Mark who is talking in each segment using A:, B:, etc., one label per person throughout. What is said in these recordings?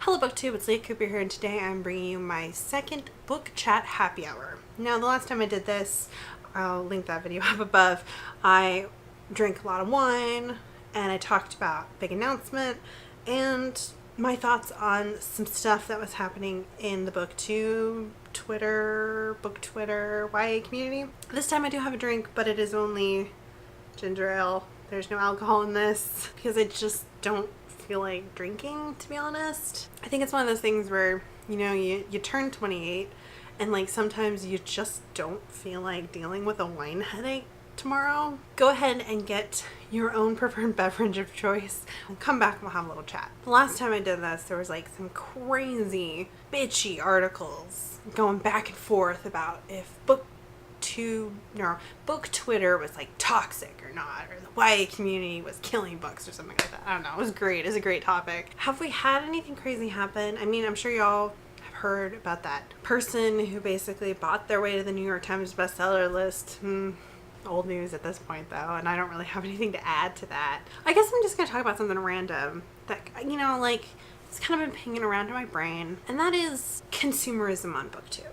A: Hello BookTube, it's Leah Cooper here, and today I'm bringing you my second book chat happy hour. Now, the last time I did this, I'll link that video up above, I drank a lot of wine, and I talked about big announcement, and my thoughts on some stuff that was happening in the BookTube, book Twitter, YA community. This time I do have a drink, but it is only ginger ale. There's no alcohol in this, because I just don't feel like drinking, to be honest. I think it's one of those things where, you turn 28 and like sometimes you just don't feel like dealing with a wine headache tomorrow. Go ahead and get your own preferred beverage of choice and come back and we'll have a little chat. The last time I did this, there was like some crazy bitchy articles going back and forth about if book Twitter was like toxic or not, or the YA community was killing books or something like that. I don't know. It was great. It was a great topic. Have we had anything crazy happen? I mean, I'm sure y'all have heard about that person who basically bought their way to the New York Times bestseller list. Old news at this point though, and I don't really have anything to add to that. I guess I'm just gonna talk about something random that, it's kind of been pinging around in my brain, and that is consumerism on BookTube.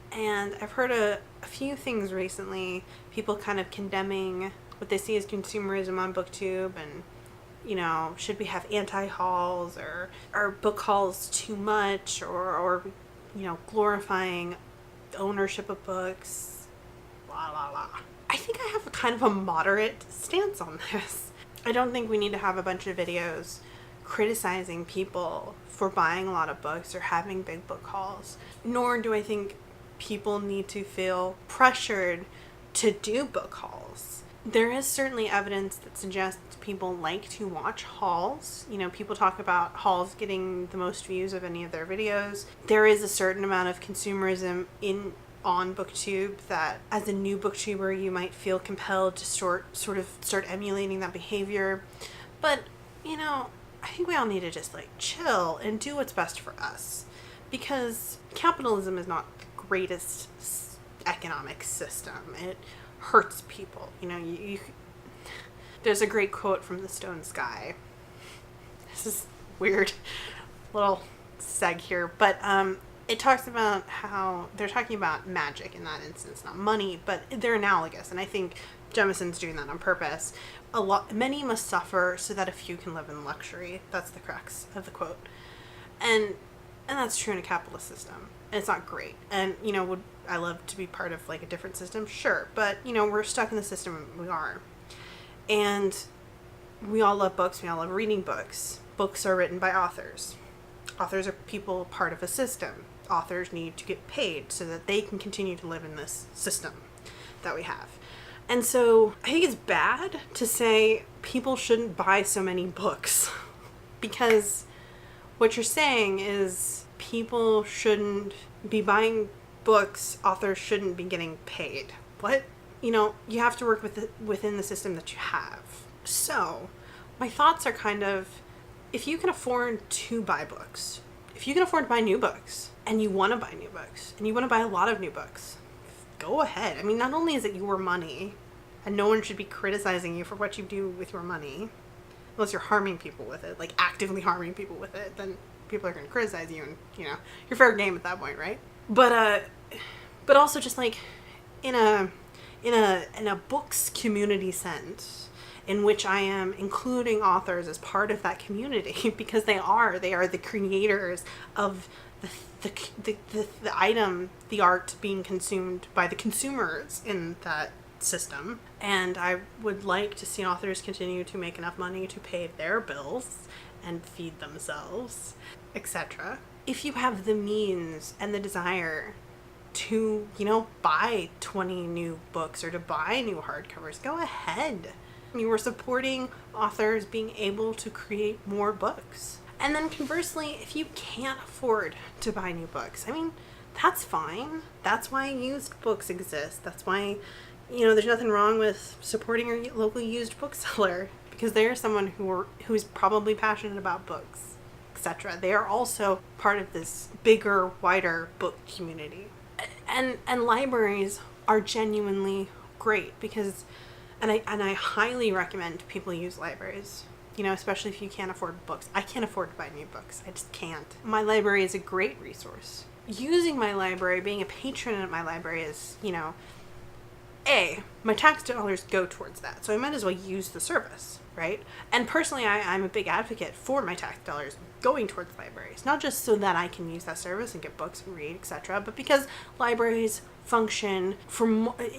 A: And I've heard a few things recently, people kind of condemning what they see as consumerism on BookTube, and, should we have anti-hauls, or are book hauls too much, or glorifying ownership of books, blah, blah, blah. I think I have kind of a moderate stance on this. I don't think we need to have a bunch of videos criticizing people for buying a lot of books or having big book hauls, nor do I think people need to feel pressured to do book hauls. There is certainly evidence that suggests people like to watch hauls. People talk about hauls getting the most views of any of their videos. There is a certain amount of consumerism on BookTube that as a new BookTuber you might feel compelled to sort of start emulating that behavior. But, I think we all need to just chill and do what's best for us, because capitalism is not greatest economic system. It hurts people. There's a great quote from The Stone Sky. This is weird little seg here, but it talks about how they're talking about magic in that instance, not money, but they're analogous, and I think Jemison's doing that on purpose. Many must suffer so that a few can live in luxury. That's the crux of the quote, and that's true in a capitalist system. And it's not great. And, would I love to be part of a different system? Sure. But, we're stuck in the system we are. And we all love books. We all love reading books. Books are written by authors. Authors are people part of a system. Authors need to get paid so that they can continue to live in this system that we have. And so I think it's bad to say people shouldn't buy so many books, because what you're saying is people shouldn't be buying books, authors shouldn't be getting paid. What? You have to work within the system that you have. So, my thoughts are kind of, if you can afford to buy books, if you can afford to buy new books, and you want to buy new books, and you want to buy a lot of new books, go ahead. I mean, not only is it your money, and no one should be criticizing you for what you do with your money, unless you're harming people with it, actively harming people with it, then people are going to criticize you, and you're fair game at that point, right? But also just in a books community sense, in which I am including authors as part of that community, because they are the creators of the item, the art being consumed by the consumers in that system. And I would like to see authors continue to make enough money to pay their bills and feed themselves, etc. If you have the means and the desire to, buy 20 new books or to buy new hardcovers, go ahead. You are supporting authors being able to create more books. And then conversely, if you can't afford to buy new books, that's fine. That's why used books exist. That's why, there's nothing wrong with supporting your local used bookseller, because they're someone who's probably passionate about books, etc. They are also part of this bigger, wider book community. And libraries are genuinely great, because and I highly recommend people use libraries. especially if you can't afford books. I can't afford to buy new books. I just can't. My library is a great resource. Using my library, being a patron at my library is, my tax dollars go towards that. So I might as well use the service, right? And personally, I'm a big advocate for my tax dollars going towards libraries. Not just so that I can use that service and get books and read, etc., but because libraries function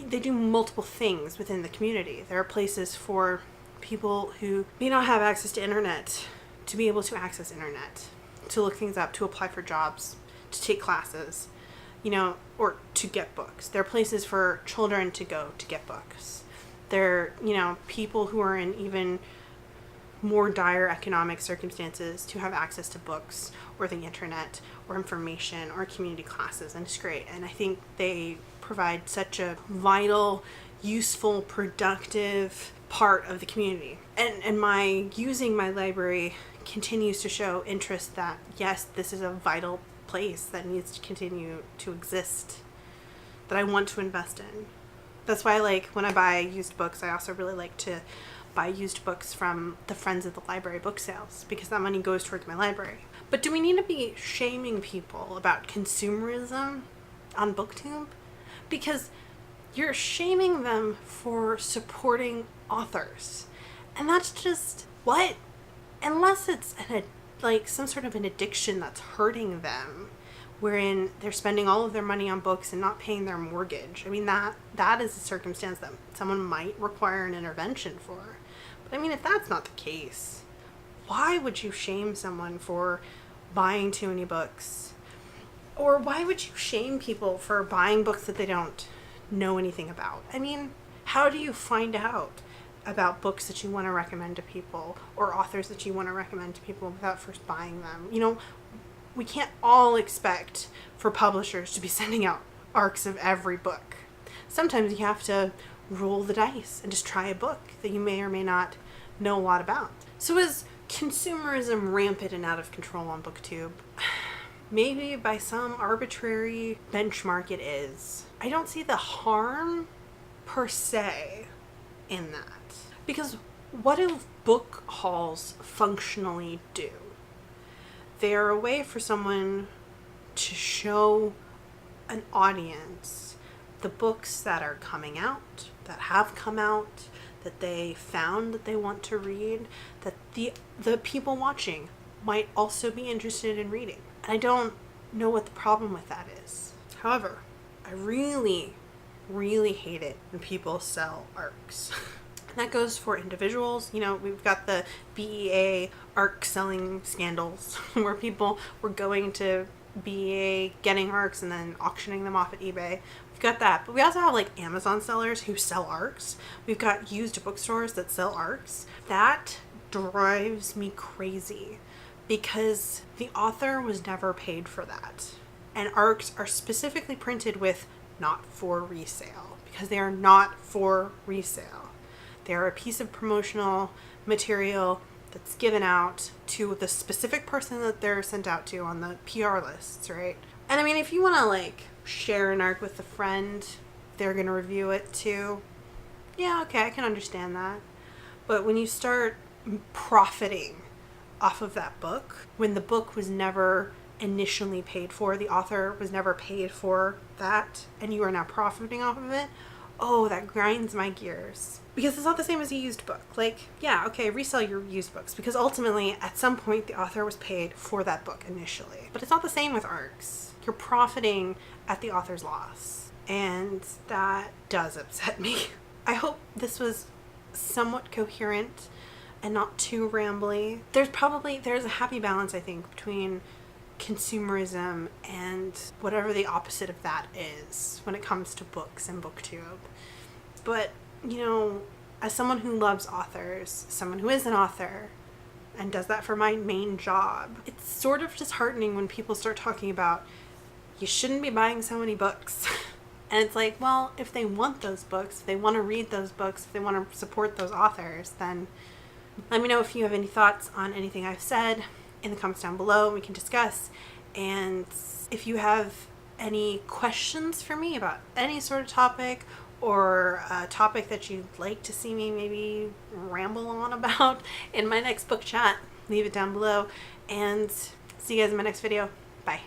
A: they do multiple things within the community. There are places for people who may not have access to internet to be able to access internet, to look things up, to apply for jobs, to take classes, or to get books. There are places for children to go to get books. There are, people who are in even more dire economic circumstances to have access to books or the internet or information or community classes, and it's great. And I think they provide such a vital, useful, productive part of the community. And my using my library continues to show interest that, yes, this is a vital place that needs to continue to exist, that I want to invest in. That's why, when I buy used books, I also really like to buy used books from the Friends of the Library book sales, because that money goes towards my library. But do we need to be shaming people about consumerism on BookTube? Because you're shaming them for supporting authors. And that's just, what? Unless it's some sort of an addiction that's hurting them, wherein they're spending all of their money on books and not paying their mortgage. I mean, that is a circumstance that someone might require an intervention for. But if that's not the case, why would you shame someone for buying too many books? Or why would you shame people for buying books that they don't know anything about? How do you find out about books that you want to recommend to people or authors that you want to recommend to people without first buying them? We can't all expect for publishers to be sending out ARCs of every book. Sometimes you have to roll the dice and just try a book that you may or may not know a lot about. So is consumerism rampant and out of control on BookTube? Maybe by some arbitrary benchmark it is. I don't see the harm per se in that. Because what do book hauls functionally do? They are a way for someone to show an audience the books that are coming out, that have come out, that they found that they want to read, that the people watching might also be interested in reading. And I don't know what the problem with that is. However, I really, really hate it when people sell ARCs. That goes for individuals. We've got the BEA ARC selling scandals where people were going to BEA, getting ARCs, and then auctioning them off at eBay. We've got that. But we also have Amazon sellers who sell ARCs. We've got used bookstores that sell ARCs. That drives me crazy because the author was never paid for that. And ARCs are specifically printed with not for resale, because they are not for resale. They're a piece of promotional material that's given out to the specific person that they're sent out to on the PR lists, right? And if you want to share an ARC with a friend, they're going to review it too. Yeah, okay, I can understand that. But when you start profiting off of that book, when the book was never initially paid for, the author was never paid for that, and you are now profiting off of it, that grinds my gears. Because it's not the same as a used book. Resell your used books, because ultimately, at some point, the author was paid for that book initially. But it's not the same with ARCs. You're profiting at the author's loss. And that does upset me. I hope this was somewhat coherent and not too rambly. There's a happy balance, I think, between consumerism and whatever the opposite of that is when it comes to books and BookTube. But, as someone who loves authors, someone who is an author, and does that for my main job, it's sort of disheartening when people start talking about, you shouldn't be buying so many books. And it's well, if they want those books, if they want to read those books, if they want to support those authors, then let me know if you have any thoughts on anything I've said in the comments down below. We can discuss. And if you have any questions for me about any sort of topic, or a topic that you'd like to see me maybe ramble on about in my next book chat, leave it down below. And see you guys in my next video. Bye.